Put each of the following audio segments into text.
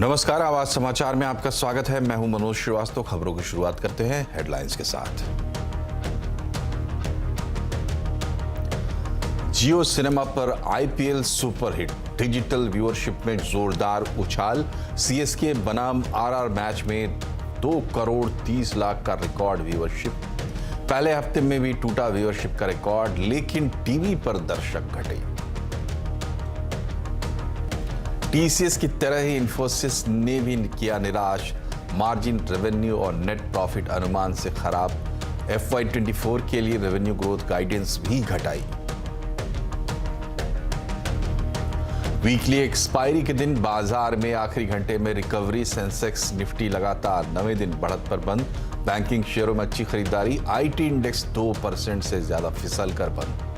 नमस्कार, आवाज समाचार में आपका स्वागत है। मैं हूं मनोज श्रीवास्तव। खबरों की शुरुआत करते हैं हेडलाइंस के साथ। जियो सिनेमा पर आईपीएल सुपरहिट, डिजिटल व्यूअरशिप में जोरदार उछाल। सीएसके बनाम आरआर मैच में 2 करोड़ 30 लाख का रिकॉर्ड व्यूअरशिप। पहले हफ्ते में भी टूटा व्यूअरशिप का रिकॉर्ड, लेकिन टीवी पर दर्शक घटे। टीसीएस की तरह ही इन्फोसिस ने भी किया निराश, मार्जिन, रेवेन्यू और नेट प्रॉफिट अनुमान से खराब। FY24 के लिए रेवेन्यू ग्रोथ गाइडेंस भी घटाई। वीकली एक्सपायरी के दिन बाजार में आखिरी घंटे में रिकवरी। सेंसेक्स निफ्टी लगातार 9वें दिन बढ़त पर बंद। बैंकिंग शेयरों में अच्छी खरीदारी। आईटी इंडेक्स 2% से ज्यादा फिसल कर बंद।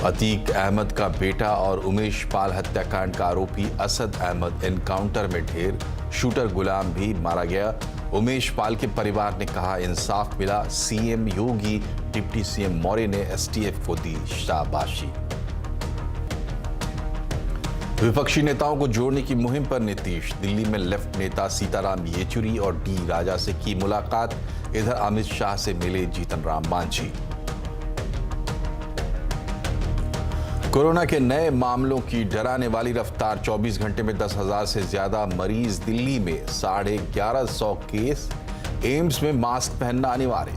अतीक अहमद का बेटा और उमेश पाल हत्याकांड का आरोपी असद अहमद एनकाउंटर में ढेर। शूटर गुलाम भी मारा गया। उमेश पाल के परिवार ने कहा इंसाफ मिला। सीएम योगी, डिप्टी सीएम मौर्य ने एसटीएफ को दी शाबाशी। विपक्षी नेताओं को जोड़ने की मुहिम पर नीतीश। दिल्ली में लेफ्ट नेता सीताराम येचुरी और डी राजा से की मुलाकात। इधर अमित शाह से मिले जीतन राम मांझी। कोरोना के नए मामलों की डराने वाली रफ्तार। 24 घंटे में 10,000 से ज्यादा मरीज। दिल्ली में 1150 केस। एम्स में मास्क पहनना अनिवार्य।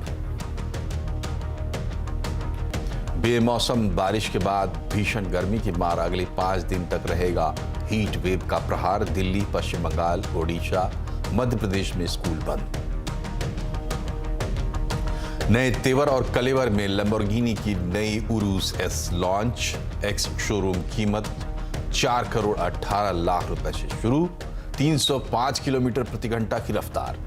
बेमौसम बारिश के बाद भीषण गर्मी की मार। अगले 5 दिन तक रहेगा हीट वेव का प्रहार। दिल्ली, पश्चिम बंगाल, ओडिशा, मध्य प्रदेश में स्कूल बंद। नए तेवर और कलेवर में लैम्बोर्गिनी की नई उरूस एस लॉन्च। एक्स शोरूम कीमत 4 करोड़ 18 लाख रुपए से शुरू। 305 किलोमीटर प्रति घंटा की रफ्तार।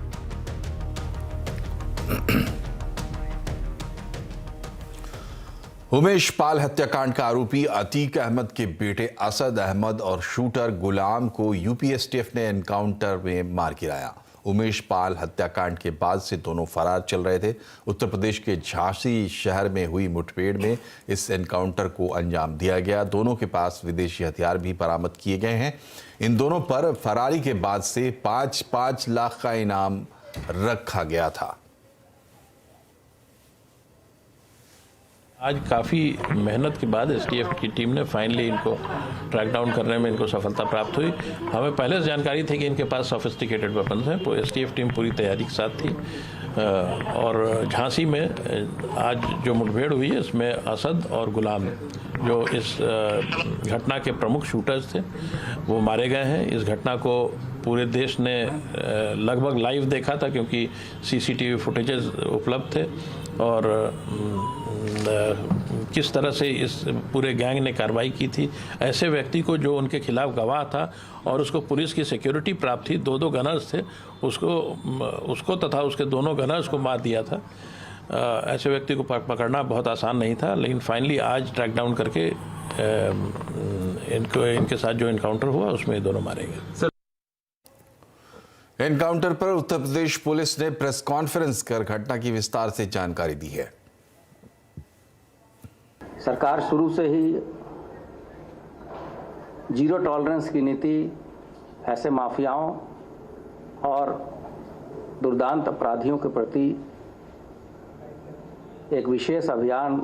उमेश पाल हत्याकांड का आरोपी अतीक अहमद के बेटे असद अहमद और शूटर गुलाम को यूपी एसटीएफ ने एनकाउंटर में मार गिराया। उमेश पाल हत्याकांड के बाद से दोनों फरार चल रहे थे। उत्तर प्रदेश के झांसी शहर में हुई मुठभेड़ में इस एनकाउंटर को अंजाम दिया गया। दोनों के पास विदेशी हथियार भी बरामद किए गए हैं। इन दोनों पर फरारी के बाद से 5-5 लाख का इनाम रखा गया था। आज काफ़ी मेहनत के बाद एसटीएफ की टीम ने फाइनली इनको ट्रैक डाउन करने में इनको सफलता प्राप्त हुई। हमें पहले से जानकारी थी कि इनके पास सोफिस्टिकेटेड वेपन्स हैं, तो एसटीएफ टीम पूरी तैयारी के साथ थी। और झांसी में आज जो मुठभेड़ हुई है इसमें असद और गुलाम, जो इस घटना के प्रमुख शूटर्स थे, वो मारे गए हैं। इस घटना को पूरे देश ने लगभग लाइव देखा था, क्योंकि सीसीटीवी फुटेजेस उपलब्ध थे। और किस तरह से इस पूरे गैंग ने कार्रवाई की थी। ऐसे व्यक्ति को जो उनके खिलाफ गवाह था और उसको पुलिस की सिक्योरिटी प्राप्त थी, 2 गनर्स थे, उसको तथा उसके दोनों गनर्स को मार दिया था। ऐसे व्यक्ति को पकड़ना बहुत आसान नहीं था, लेकिन फाइनली आज ट्रैक डाउन करके इनके साथ जो इनकाउंटर हुआ उसमें ये दोनों मारे गए। एनकाउंटर पर उत्तर प्रदेश पुलिस ने प्रेस कॉन्फ्रेंस कर घटना की विस्तार से जानकारी दी है। सरकार शुरू से ही जीरो टॉलरेंस की नीति ऐसे माफियाओं और दुर्दांत अपराधियों के प्रति एक विशेष अभियान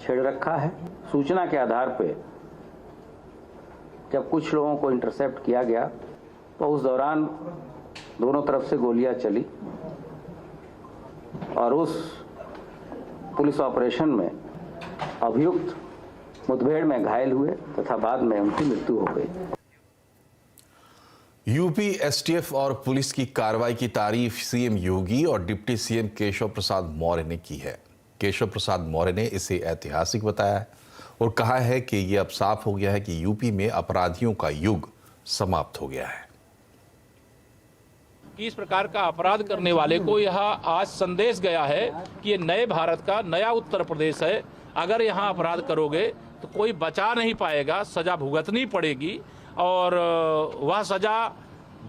छेड़ रखा है। सूचना के आधार पर जब कुछ लोगों को इंटरसेप्ट किया गया तो उस दौरान दोनों तरफ से गोलियां चली और उस पुलिस ऑपरेशन में अभियुक्त मुठभेड़ में घायल हुए तथा बाद में उनकी मृत्यु हो गई। यूपी एसटीएफ और पुलिस की कार्रवाई की तारीफ सीएम योगी और डिप्टी सीएम केशव प्रसाद मौर्य ने की है। केशव प्रसाद मौर्य ने इसे ऐतिहासिक बताया है और कहा है कि यह अब साफ हो गया है कि यूपी में अपराधियों का युग समाप्त हो गया है। कि इस प्रकार का अपराध करने वाले को यह आज संदेश गया है कि ये नए भारत का नया उत्तर प्रदेश है। अगर यहाँ अपराध करोगे तो कोई बचा नहीं पाएगा, सजा भुगतनी पड़ेगी। और वह सजा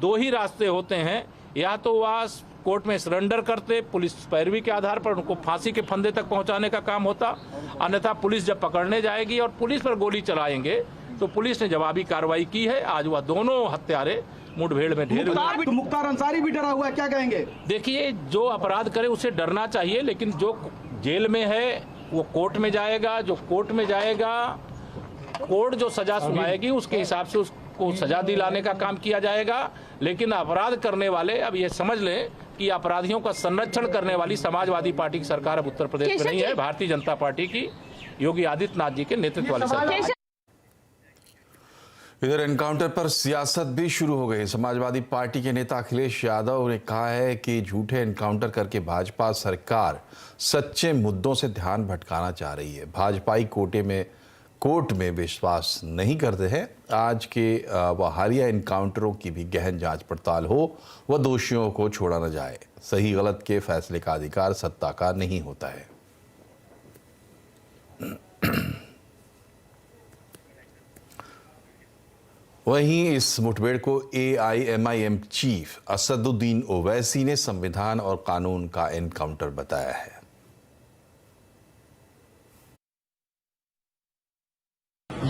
2 ही रास्ते होते हैं, या तो वह कोर्ट में सरेंडर करते, पुलिस पैरवी के आधार पर उनको फांसी के फंदे तक पहुंचाने का काम होता, अन्यथा पुलिस जब पकड़ने जाएगी और पुलिस पर गोली चलाएंगे तो पुलिस ने जवाबी कार्रवाई की है। आज वह दोनों हत्यारे मुठभेड़ में ढेर हुए। मुख्तार अंसारी भी डरा हुआ है, क्या कहेंगे? देखिए, जो अपराध करे उसे डरना चाहिए, लेकिन जो जेल में है वो कोर्ट में जाएगा। जो कोर्ट में जाएगा, कोर्ट जो सजा सुनाएगी उसके हिसाब से उसको सजा दिलाने का काम किया जाएगा। लेकिन अपराध करने वाले अब ये समझ लें कि अपराधियों का संरक्षण करने वाली समाजवादी पार्टी की सरकार अब उत्तर प्रदेश में नहीं है, भारतीय जनता पार्टी की योगी आदित्यनाथ जी के नेतृत्व वाली सरकार। इधर एनकाउंटर पर सियासत भी शुरू हो गई। समाजवादी पार्टी के नेता अखिलेश यादव ने कहा है कि झूठे एनकाउंटर करके भाजपा सरकार सच्चे मुद्दों से ध्यान भटकाना चाह रही है। भाजपाई कोर्ट में विश्वास नहीं करते हैं। आज के व हालिया एनकाउंटरों की भी गहन जांच पड़ताल हो व दोषियों को छोड़ा न जाए। सही गलत के फैसले का अधिकार सत्ता का नहीं होता है। वहीं इस मुठभेड़ को AIMIM चीफ असदुद्दीन ओवैसी ने संविधान और कानून का एनकाउंटर बताया है।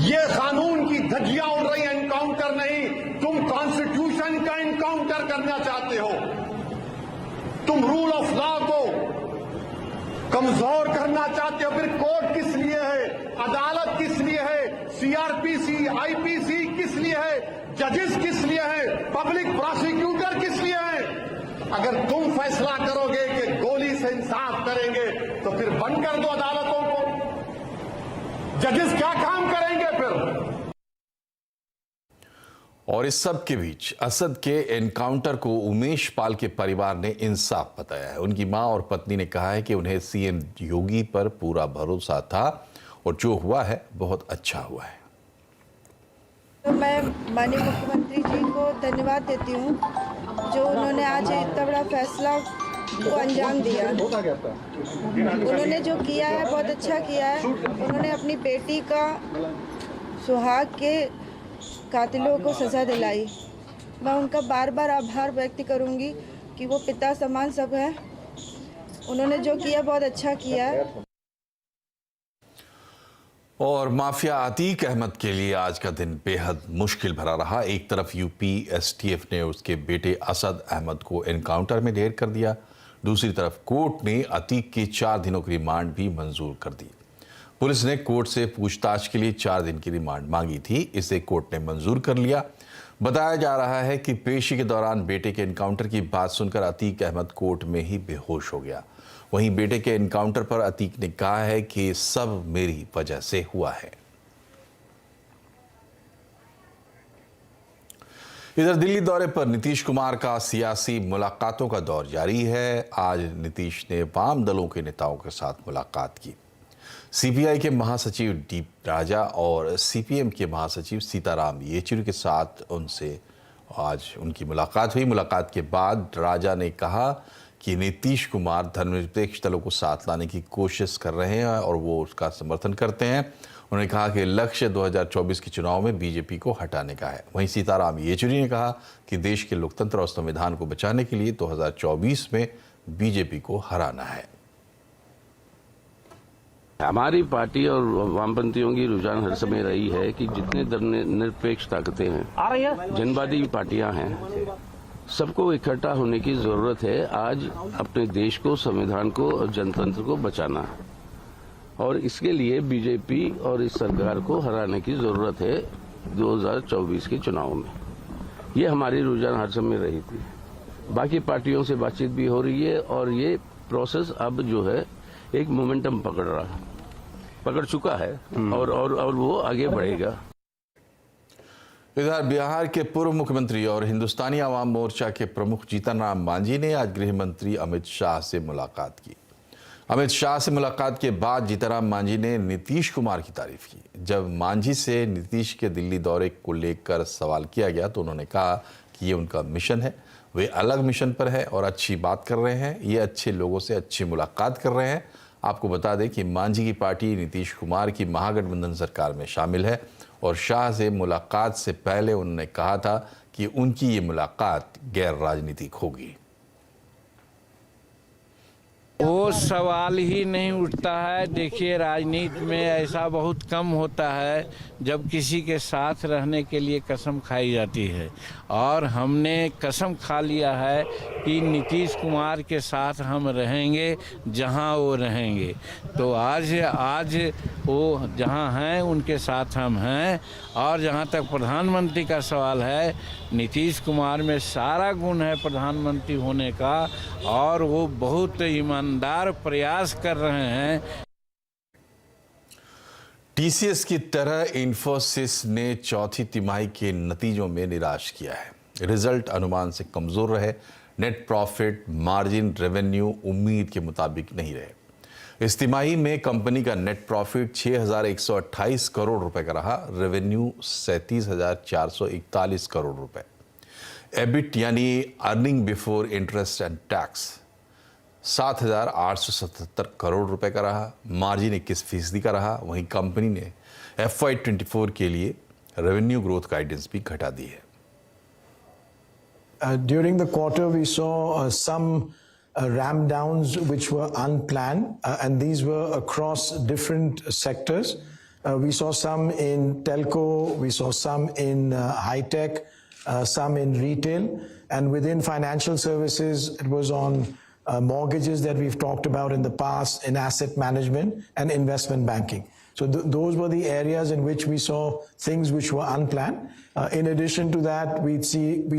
ये कानून की धज्जियां उड़ रही एनकाउंटर नहीं, तुम कॉन्स्टिट्यूशन का एनकाउंटर करना चाहते हो। तुम रूल ऑफ लॉ को कमजोर करना चाहते हो। फिर कोर्ट किस लिए है, अदालत किस लिए है, CRPC IPC किस लिए है, जजेस किस लिए है, पब्लिक प्रोसिक्यूटर किस लिए है? अगर तुम फैसला करोगे कि गोली से इंसाफ करेंगे तो फिर बंद कर दो अदालतों को। जजेस क्या काम करेंगे फिर? और इस सब के बीच असद के एनकाउंटर को उमेश पाल के परिवार ने इंसाफ बताया है। उनकी मां और पत्नी ने कहा है कि उन्हें CM योगी पर पूरा भरोसा था और जो हुआ है बहुत अच्छा हुआ है। तो मैं माननीय मुख्यमंत्री जी को धन्यवाद देती हूँ जो उन्होंने आज इतना बड़ा फैसला को अंजाम दिया। उन्होंने जो किया है बहुत अच्छा किया है। उन्होंने अपनी बेटी का सुहाग के कातिलों को सजा दिलाई। मैं उनका बार बार आभार व्यक्त करूंगी कि वो पिता समान सब है। उन्होंने जो किया बहुत अच्छा किया है। और माफिया अतीक अहमद के लिए आज का दिन बेहद मुश्किल भरा रहा। एक तरफ UP STF ने उसके बेटे असद अहमद को एनकाउंटर में ढेर कर दिया, दूसरी तरफ कोर्ट ने अतीक की 4 दिनों की रिमांड भी मंजूर कर दी। पुलिस ने कोर्ट से पूछताछ के लिए 4 दिन की रिमांड मांगी थी, इसे कोर्ट ने मंजूर कर लिया। बताया जा रहा है कि पेशी के दौरान बेटे के एनकाउंटर की बात सुनकर अतीक अहमद कोर्ट में ही बेहोश हो गया। वहीं बेटे के एनकाउंटर पर अतीक ने कहा है कि सब मेरी वजह से हुआ है। इधर दिल्ली दौरे पर नीतीश कुमार का सियासी मुलाकातों का दौर जारी है। आज नीतीश ने वाम दलों के नेताओं के साथ मुलाकात की। CPI के महासचिव D राजा और CPM के महासचिव सीताराम येचुरी के साथ उनसे आज उनकी मुलाकात हुई। मुलाकात के बाद राजा ने कहा कि नीतीश कुमार धर्मनिरपेक्ष दलों को साथ लाने की कोशिश कर रहे हैं और वो उसका समर्थन करते हैं। उन्होंने कहा कि लक्ष्य 2024 के चुनाव में BJP को हटाने का है। वहीं सीताराम येचुरी ने कहा कि देश के लोकतंत्र और संविधान को बचाने के लिए 2024 में BJP को हराना है। हमारी पार्टी और वामपंथियों की रुझान हर समय रही है कि जितने धर्मनिरपेक्ष ताकतें हैं, जनवादी पार्टियां हैं, सबको इकट्ठा होने की जरूरत है। आज अपने देश को, संविधान को और जनतंत्र को बचाना है और इसके लिए BJP और इस सरकार को हराने की जरूरत है 2024 के चुनाव में। ये हमारी रुझान हर समय रही थी। बाकी पार्टियों से बातचीत भी हो रही है और ये प्रोसेस अब जो है एक मोमेंटम पकड़ चुका है और वो आगे बढ़ेगा। इधर बिहार के पूर्व मुख्यमंत्री और हिंदुस्तानी आवाम मोर्चा के प्रमुख जीतन राम मांझी ने आज गृह मंत्री अमित शाह से मुलाकात की। अमित शाह से मुलाकात के बाद जीतन राम मांझी ने नीतीश कुमार की तारीफ की। जब मांझी से नीतीश के दिल्ली दौरे को लेकर सवाल किया गया तो उन्होंने कहा कि ये उनका मिशन है, वे अलग मिशन पर है और अच्छी बात कर रहे हैं, ये अच्छे लोगों से अच्छी मुलाकात कर रहे हैं। आपको बता दें कि मांझी की पार्टी नीतीश कुमार की महागठबंधन सरकार में शामिल है और शाह से मुलाकात से पहले उन्होंने कहा था कि उनकी ये मुलाकात गैर राजनीतिक होगी। वो सवाल ही नहीं उठता है। देखिए, राजनीति में ऐसा बहुत कम होता है जब किसी के साथ रहने के लिए कसम खाई जाती है, और हमने कसम खा लिया है कि नीतीश कुमार के साथ हम रहेंगे जहां वो रहेंगे। तो आज वो जहां हैं उनके साथ हम हैं। और जहां तक प्रधानमंत्री का सवाल है, नीतीश कुमार में सारा गुण है प्रधानमंत्री होने का, और वो बहुत ईमानदार प्रयास कर रहे हैं। टीसीएस की तरह इन्फोसिस ने चौथी तिमाही के नतीजों में निराश किया है। रिजल्ट अनुमान से कमजोर रहे। नेट प्रॉफिट, मार्जिन, रेवेन्यू उम्मीद के मुताबिक नहीं रहे। इस तिमाही में कंपनी का नेट प्रॉफिट 6,128 करोड़ रुपए का रहा। रेवेन्यू 37,441 करोड़ रुपए। एबिट यानी earning before interest and tax 7,877 crore रुपए का रहा। मार्जिन 21% का रहा। वहीं कंपनी ने FY24 के लिए रेवेन्यू ग्रोथ गाइडेंस भी घटा दी है। During the quarter, we saw some ramp downs which were unplanned, and these were across different sectors. We saw some in telco, we saw some in high tech, some in retail, and within financial services, it was on mortgages that we've talked about in the past, in asset management and investment banking. So those were the areas in which we saw things which were unplanned. In addition to that, we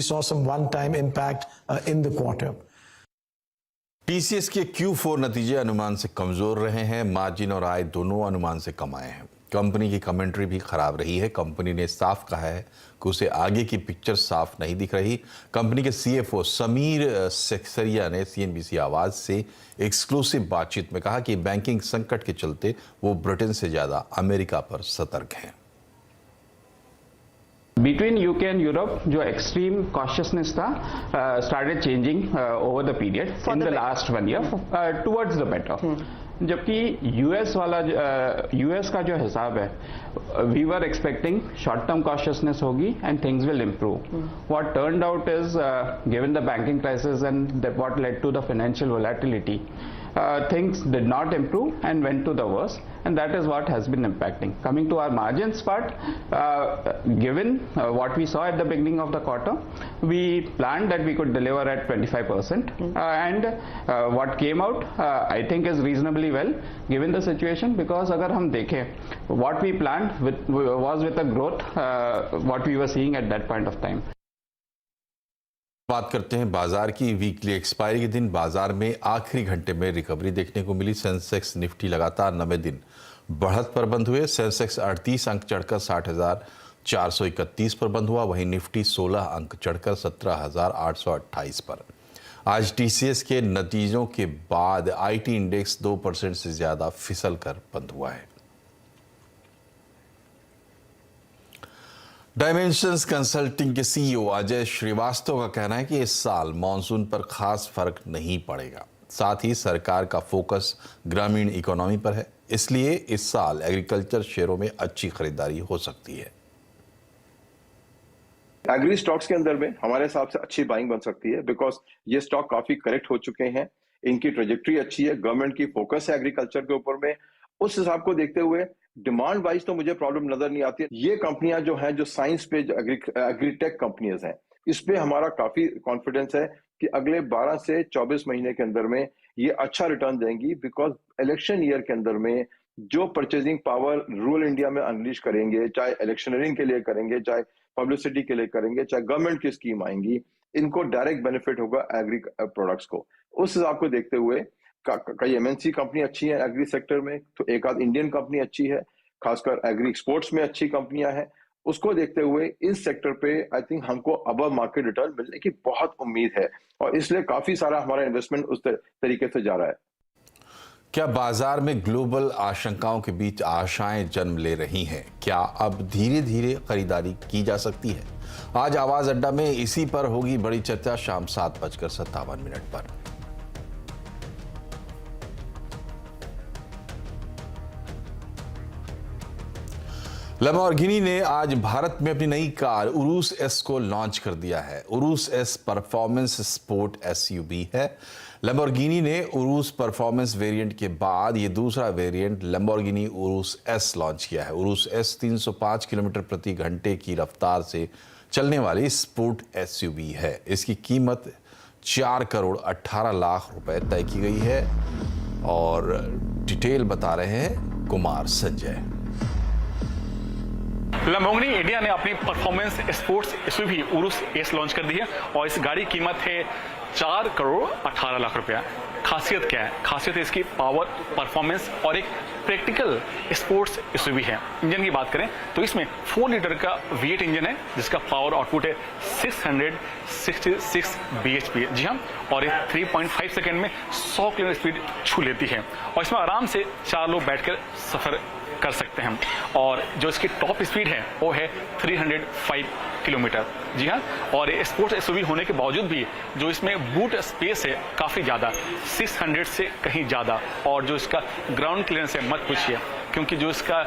saw some one-time impact in the quarter. TCS के Q4 नतीजे अनुमान से कमजोर रहे हैं। Margin और आय दोनों अनुमान से कम आए हैं। कंपनी की कमेंट्री भी खराब रही है। कंपनी ने साफ कहा है कि उसे आगे की पिक्चर साफ नहीं दिख रही। कंपनी के CFO समीर सेक्सरिया ने CNBC आवाज से एक्सक्लूसिव बातचीत में कहा कि बैंकिंग संकट के चलते वो ब्रिटेन से ज्यादा अमेरिका पर सतर्क हैं। Between UK and Europe, जो extreme cautiousness था, started changing over the period in the last 1 year towards the better. जबकि US का जो हिसाब है, we were expecting short-term cautiousness होगी and things will improve. What turned out is, given the banking crisis and what led to the financial volatility, things did not improve and went to the worst, and that is what has been impacting. Coming to our margins part, given what we saw at the beginning of the quarter, we planned that we could deliver at 25%, and what came out I think is reasonably well given the situation, because अगर हम देखें what we planned was with a growth what we were seeing at that point of time. बात करते हैं बाजार की। Weekly expiry के दिन बाजार में आखिरी घंटे में रिकवरी देखने को मिली। सेंसेक्स निफ्टी लगातार 90 दिन बढ़त पर बंद हुए। सेंसेक्स 38 अंक चढ़कर 60,431 पर बंद हुआ। वहीं निफ्टी 16 अंक चढ़कर 17,828 पर। आज टीसीएस के नतीजों के बाद आईटी इंडेक्स 2% से ज्यादा फिसल कर बंद हुआ है। डायमेंशंस कंसल्टिंग के CEO अजय श्रीवास्तव का कहना है कि इस साल मॉनसून पर खास फर्क नहीं पड़ेगा। साथ ही सरकार का फोकस ग्रामीण इकोनॉमी पर है, इसलिए इस साल एग्रीकल्चर शेयरों में अच्छी खरीदारी हो सकती है। एग्री स्टॉक्स के अंदर में हमारे हिसाब से अच्छी बाइंग बन सकती है, बिकॉज ये स्टॉक काफी करेक्ट हो चुके हैं। इनकी ट्रेजेक्ट्री अच्छी है। गवर्नमेंट की फोकस है एग्रीकल्चर के ऊपर में। उस हिसाब को देखते हुए डिमांड वाइज तो मुझे प्रॉब्लम नजर नहीं आती। ये कंपनियां जो हैं, जो साइंस पे एग्रीटेक कंपनीज हैं, इस पे हमारा काफी कॉन्फिडेंस है कि अगले 12 से 24 महीने के अंदर में ये अच्छा रिटर्न देंगी, बिकॉज इलेक्शन ईयर के अंदर में जो परचेजिंग पावर रूरल इंडिया में अनलीश करेंगे, चाहे इलेक्शनरिंग के लिए करेंगे, चाहे पब्लिसिटी के लिए करेंगे, चाहे गवर्नमेंट की स्कीम आएंगी, इनको डायरेक्ट बेनिफिट होगा एग्री प्रोडक्ट्स को। उस हिसाब को देखते हुए कई एमएनसी कंपनी अच्छी है एग्री सेक्टर में, तो एक आध इंडियन कंपनी अच्छी है, खासकर एग्री एक्सपोर्ट्स में अच्छी कंपनियां हैं। उसको देखते हुए इस सेक्टर पे आई थिंक हमको अबव मार्केट रिटर्न मिलने की बहुत उम्मीद है, और इसलिए काफी सारा हमारा इन्वेस्टमेंट उस तरीके से जा रहा है। क्या बाजार में ग्लोबल आशंकाओं के बीच आशाएं जन्म ले रही हैं? क्या अब धीरे धीरे खरीदारी की जा सकती है? आज आवाज अड्डा में इसी पर होगी बड़ी चर्चा शाम 7:57 पर। लैम्बोर्गिनी ने आज भारत में अपनी नई कार उरूस एस को लॉन्च कर दिया है। उरूस एस परफॉर्मेंस स्पोर्ट SUV है। लैम्बोर्गिनी ने उरूस परफॉर्मेंस वेरिएंट के बाद ये दूसरा वेरिएंट लैम्बोर्गिनी उरूस एस लॉन्च किया है। उरूस एस 305 किलोमीटर प्रति घंटे की रफ्तार से चलने वाली स्पोर्ट एसयूवी है। इसकी कीमत 4 करोड़ 18 लाख रुपए तय की गई है और डिटेल बता रहे हैं कुमार संजय। लैम्बोर्गिनी इंडिया ने अपनी परफॉर्मेंस स्पोर्ट्स एसयूवी उरूस एस लॉन्च कर दी है और इस गाड़ी की कीमत है 4 करोड़ 18 लाख रुपया। खासियत क्या है? खासियत है इसकी पावर, परफॉर्मेंस और एक प्रैक्टिकल स्पोर्ट्स एसयूवी है। इंजन की बात करें तो इसमें 4 लीटर का V8 इंजन है जिसका पावर आउटपुट है 666 bhp है। जी हाँ, और ये 3.5 सेकंड में 100 किलोमीटर स्पीड छू लेती है और इसमें आराम से 4 लोग बैठकर सफर कर सकते हैं और जो इसकी टॉप स्पीड है वो है 305 किलोमीटर। जी हाँ, और स्पोर्ट्स एसयूवी होने के बावजूद भी जो इसमें बूट स्पेस है काफ़ी ज़्यादा, 600 से कहीं ज़्यादा, और जो इसका ग्राउंड क्लियरेंस है मत पूछिए, क्योंकि जो इसका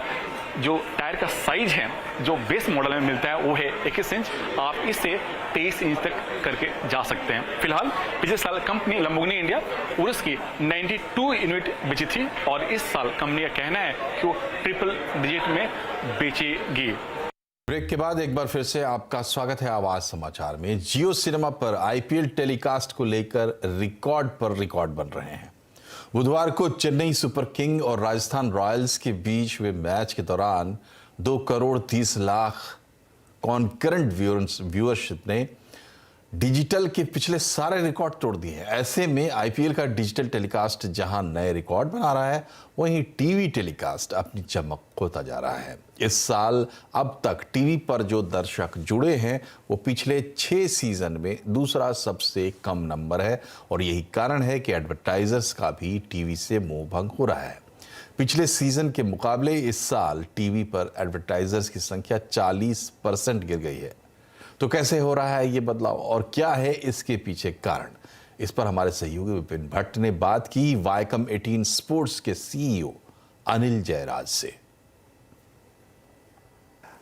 जो टायर का साइज है जो बेस मॉडल में मिलता है वो है 21 इंच। आप इससे 23 इंच तक करके जा सकते हैं। फिलहाल पिछले साल कंपनी लैम्बोर्गिनी इंडिया उरूस की 92 यूनिट बेची थी और इस साल कंपनी का कहना है कि वो ट्रिपल डिजिट में बेचेगी। ब्रेक के बाद एक बार फिर से आपका स्वागत है आवाज समाचार में। जियो सिनेमा पर आईपीएल टेलीकास्ट को लेकर रिकॉर्ड पर रिकॉर्ड बन रहे हैं। बुधवार को चेन्नई सुपर किंग और राजस्थान रॉयल्स के बीच हुए मैच के दौरान 2 करोड़ 30 लाख कॉन्करेंट व्यूअरशिप ने डिजिटल के पिछले सारे रिकॉर्ड तोड़ दिए हैं। ऐसे में आईपीएल का डिजिटल टेलीकास्ट जहां नए रिकॉर्ड बना रहा है, वहीं टीवी टेलीकास्ट अपनी चमक खोता जा रहा है। इस साल अब तक टीवी पर जो दर्शक जुड़े हैं वो पिछले 6 सीजन में दूसरा सबसे कम नंबर है और यही कारण है कि एडवर्टाइजर्स का भी टीवी से मोह भंग हो रहा है। पिछले सीजन के मुकाबले इस साल टीवी पर एडवर्टाइजर्स की संख्या 40% गिर गई है। तो कैसे हो रहा है ये बदलाव और क्या है इसके पीछे कारण? इस पर हमारे सहयोगी विपिन भट्ट ने बात की वाइकम 18 स्पोर्ट्स के सीईओ अनिल जयराज से।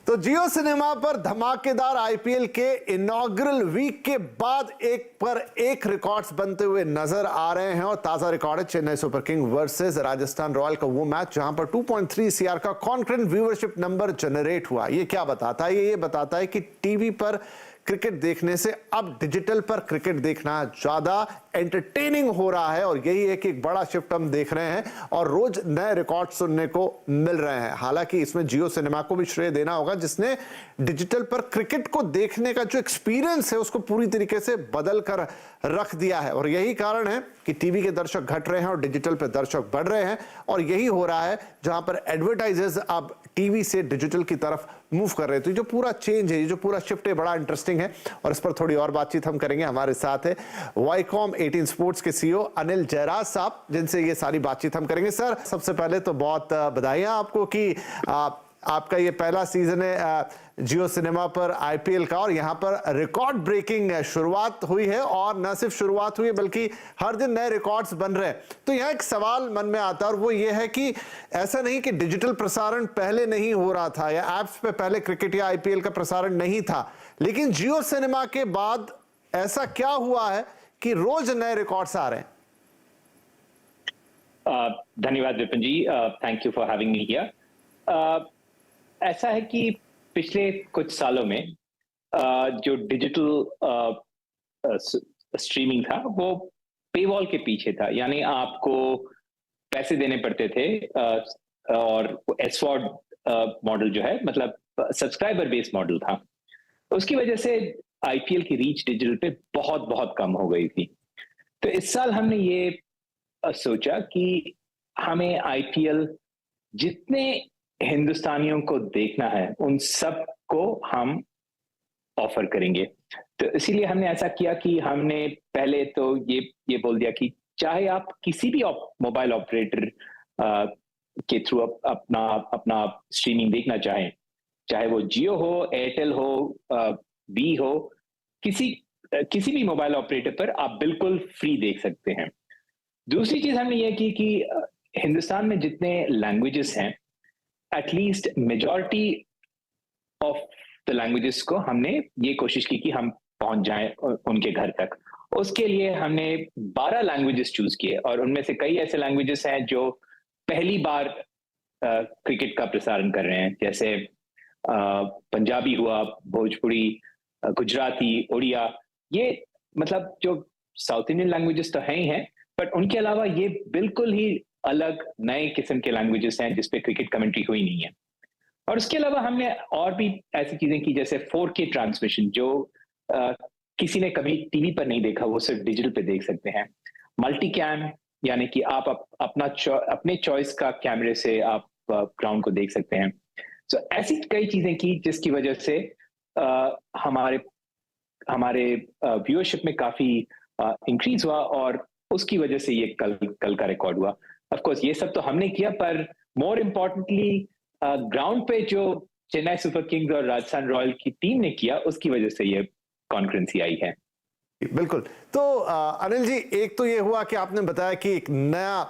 तो जियो सिनेमा पर धमाकेदार आईपीएल के इनॉग्रल वीक के बाद एक पर एक रिकॉर्ड्स बनते हुए नजर आ रहे हैं और ताजा रिकॉर्ड है Chennai super king versus Rajasthan royal का वो मैच जहां पर 2.3 CR का कॉन्करेंट व्यूअरशिप नंबर जनरेट हुआ। ये क्या बताता है? ये बताता है कि टीवी पर क्रिकेट देखने से अब डिजिटल पर क्रिकेट देखना ज्यादा एंटरटेनिंग हो रहा है और यही एक बड़ा शिफ्ट हम देख रहे हैं और रोज नए रिकॉर्ड सुनने को मिल रहे हैं। हालांकि इसमें जियो सिनेमा को भी श्रेय देना होगा जिसने डिजिटल पर क्रिकेट को देखने का जो एक्सपीरियंस है उसको पूरी तरीके से बदल कर रख दिया है और यही कारण है कि टीवी के दर्शक घट रहे हैं और डिजिटल पर दर्शक बढ़ रहे हैं और यही हो रहा है जहां पर एडवर्टाइजर्स अब टीवी से डिजिटल की तरफ मूव कर रहे हैं। तो जो पूरा चेंज है, ये जो पूरा शिफ्ट है, बड़ा इंटरेस्टिंग है और इस पर थोड़ी और बातचीत हम करेंगे। हमारे साथ है वाइकॉम 18 स्पोर्ट्स के सीईओ अनिल जयराज साहब, जिनसे ये सारी बातचीत हम करेंगे। सर, सबसे पहले तो बहुत बधाइयां आपको कि आपका ये पहला सीजन है जियो सिनेमा पर आईपीएल का और यहां पर रिकॉर्ड ब्रेकिंग शुरुआत हुई है और न सिर्फ शुरुआत हुई है बल्कि हर दिन नए रिकॉर्ड्स बन रहे हैं। तो यहां एक सवाल मन में आता है और वो ये है कि ऐसा नहीं कि डिजिटल प्रसारण पहले नहीं हो रहा था या एप्स पे पहले क्रिकेट या आईपीएल का प्रसारण नहीं था, लेकिन जियो सिनेमा के बाद ऐसा क्या हुआ है कि रोज नए रिकॉर्ड्स आ रहे हैं? धन्यवाद Vipin ji, thank you for having me here. ऐसा है कि पिछले कुछ सालों में जो डिजिटल स्ट्रीमिंग था वो पेवॉल के पीछे था, यानी आपको पैसे देने पड़ते थे और SVOD मॉडल जो है, मतलब सब्सक्राइबर बेस्ड मॉडल था। उसकी वजह से आईपीएल की रीच डिजिटल पे बहुत बहुत कम हो गई थी। तो इस साल हमने ये सोचा कि हमें आईपीएल जितने हिंदुस्तानियों को देखना है उन सब को हम ऑफर करेंगे। तो इसीलिए हमने ऐसा किया कि हमने पहले तो ये बोल दिया कि चाहे आप किसी भी मोबाइल ऑपरेटर के थ्रू अपना स्ट्रीमिंग देखना चाहें, चाहे वो जियो हो, एयरटेल हो, बी हो, किसी भी मोबाइल ऑपरेटर पर आप बिल्कुल फ्री देख सकते हैं। दूसरी चीज हमने ये की कि हिंदुस्तान में जितने लैंग्वेजेस हैं, at least majority of the languages को हमने ये कोशिश की कि हम पहुंच जाएं उनके घर तक। उसके लिए हमने 12 लैंग्वेजेस चूज किए और उनमें से कई ऐसे लैंग्वेजेस हैं जो पहली बार क्रिकेट का प्रसारण कर रहे हैं, जैसे पंजाबी हुआ, भोजपुरी, गुजराती, उड़िया। ये मतलब जो साउथ इंडियन लैंग्वेजेस तो हैं ही हैं, बट उनके अलावा ये बिल्कुल ही अलग नए किस्म के लैंग्वेजेस हैं जिसपे क्रिकेट कमेंट्री हुई नहीं है। और उसके अलावा हमने और भी ऐसी चीजें की, जैसे 4K ट्रांसमिशन, जो किसी ने कभी टीवी पर नहीं देखा, वो सिर्फ डिजिटल पे देख सकते हैं। मल्टी कैम, यानी कि आप अपने चॉइस का कैमरे से आप ग्राउंड को देख सकते हैं। तो ऐसी कई चीजें की जिसकी वजह से हमारे व्यूअरशिप में काफी इंक्रीज हुआ और उसकी वजह से ये कल का रिकॉर्ड हुआ। ऑफ कोर्स ये सब तो हमने किया, पर मोर इम्पोर्टेंटली ग्राउंड पे जो चेन्नई सुपर किंग्स और राजस्थान रॉयल की टीम ने किया, उसकी वजह से ये कॉन्करेंसी आई है। बिल्कुल। तो अनिल जी, एक तो ये हुआ कि आपने बताया कि एक नया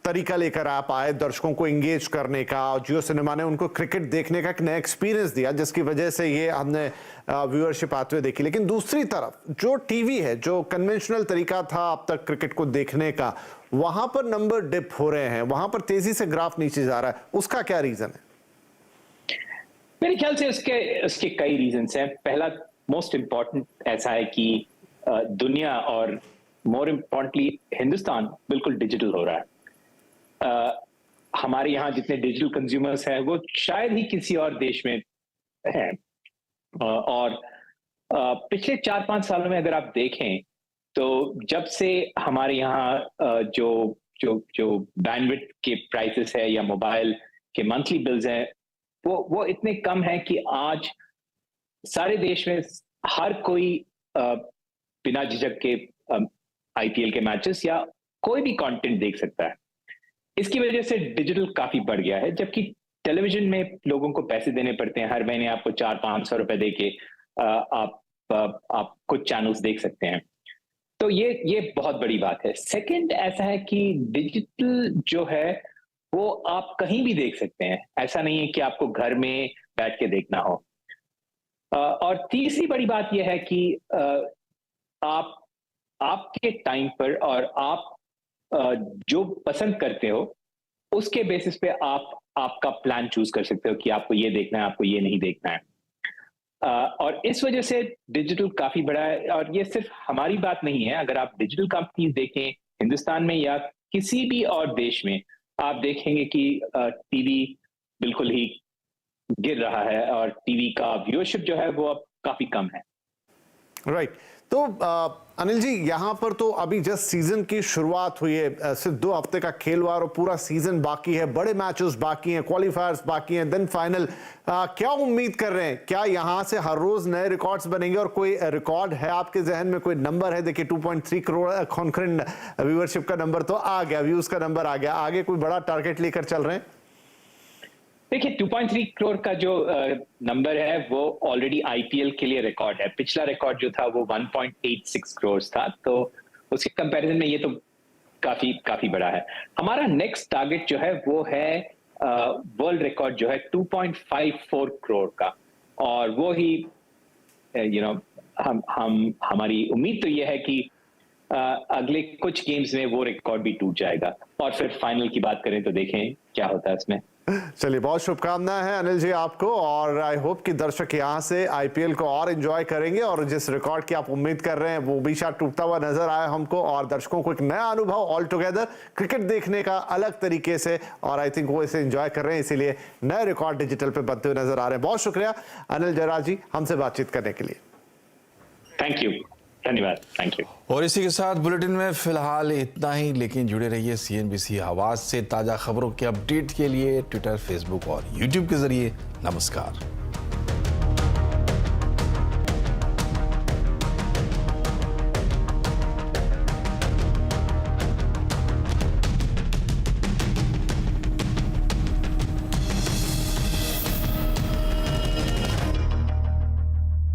तरीका लेकर आप आए दर्शकों को एंगेज करने का, और जियो सिनेमा ने उनको क्रिकेट देखने का एक नया एक्सपीरियंस दिया, जिसकी वजह से ये हमने व्यूअरशिप आते हुए देखी। लेकिन दूसरी तरफ जो टीवी है, जो कन्वेंशनल तरीका था अब तक क्रिकेट को देखने का, वहां पर नंबर डिप हो रहे हैं, वहां पर तेजी से ग्राफ नीचे जा रहा है। उसका क्या रीजन है? मेरे ख्याल से उसके कई रीजंस हैं। पहला मोस्ट इम्पॉर्टेंट ऐसा है कि दुनिया और मोर इम्पोर्टेंटली हिंदुस्तान बिल्कुल डिजिटल हो रहा है। हमारे यहाँ जितने डिजिटल कंज्यूमर्स हैं वो शायद ही किसी और देश में हैं। और पिछले 4-5 सालों में अगर आप देखें तो जब से हमारे यहाँ जो बैंडविड्थ के प्राइसेस है या मोबाइल के मंथली बिल्स हैं, वो इतने कम है कि आज सारे देश में हर कोई बिना झिझक के आईपीएल के मैचेस या कोई भी कंटेंट देख सकता है। इसकी वजह से डिजिटल काफी बढ़ गया है, जबकि टेलीविजन में लोगों को पैसे देने पड़ते हैं। हर महीने आपको 400-500 रुपए दे के आप कुछ चैनल्स देख सकते हैं। तो ये बहुत बड़ी बात है। सेकंड ऐसा है कि डिजिटल जो है वो आप कहीं भी देख सकते हैं, ऐसा नहीं है कि आपको घर में बैठ के देखना हो। और तीसरी बड़ी बात यह है कि आपके टाइम पर और आप जो पसंद करते हो उसके बेसिस पे आपका प्लान चूज कर सकते हो कि आपको ये देखना है, आपको ये नहीं देखना है। और इस वजह से डिजिटल काफी बड़ा है। और ये सिर्फ हमारी बात नहीं है, अगर आप डिजिटल कंपनीज देखें हिंदुस्तान में या किसी भी और देश में, आप देखेंगे कि टीवी बिल्कुल ही गिर रहा है और टीवी का व्यूअरशिप जो है वो अब काफी कम है। राइट। तो अनिल जी, यहाँ पर तो अभी जस्ट सीजन की शुरुआत हुई है, सिर्फ 2 हफ्ते का खेल हुआ और पूरा सीजन बाकी है, बड़े मैचेस बाकी हैं, क्वालिफायर्स बाकी हैं, देन फाइनल। क्या उम्मीद कर रहे हैं? क्या यहाँ से हर रोज नए रिकॉर्ड्स बनेंगे? और कोई रिकॉर्ड है आपके जहन में, कोई नंबर है? देखिए 2.3 करोड़ कॉन्करेंट व्यूअरशिप का नंबर तो आ गया, व्यूज का नंबर आ गया, आगे कोई बड़ा टारगेट लेकर चल रहे हैं? देखिए 2.3 करोड़ का जो नंबर है वो ऑलरेडी आईपीएल के लिए रिकॉर्ड है। पिछला रिकॉर्ड जो था वो 1.86 करोड़ था, तो उसके कंपैरिजन में ये तो काफी बड़ा है। हमारा नेक्स्ट टारगेट जो है वो है वर्ल्ड रिकॉर्ड जो है 2.54 करोड़ का, और वो ही हमारी उम्मीद तो ये है कि अगले कुछ गेम्स में वो रिकॉर्ड भी टूट जाएगा। और फिर फाइनल की बात करें तो देखें क्या होता है इसमें। चलिए, बहुत शुभकामनाएं हैं अनिल जी आपको, और आई होप कि दर्शक यहाँ से आईपीएल को और एंजॉय करेंगे और जिस रिकॉर्ड की आप उम्मीद कर रहे हैं वो भी शायद टूटता हुआ नजर आए हमको, और दर्शकों को एक नया अनुभव ऑल टुगेदर क्रिकेट देखने का अलग तरीके से, और आई थिंक वो इसे एंजॉय कर रहे हैं, इसीलिए नए रिकॉर्ड डिजिटल पे बनते हुए नजर आ रहे हैं। बहुत शुक्रिया अनिल जयराज जी हमसे बातचीत करने के लिए। थैंक यू, धन्यवाद, थैंक यू। और इसी के साथ बुलेटिन में फिलहाल इतना ही, लेकिन जुड़े रहिए CNBC आवाज से। ताजा खबरों के अपडेट के लिए ट्विटर, फेसबुक और यूट्यूब के जरिए। नमस्कार।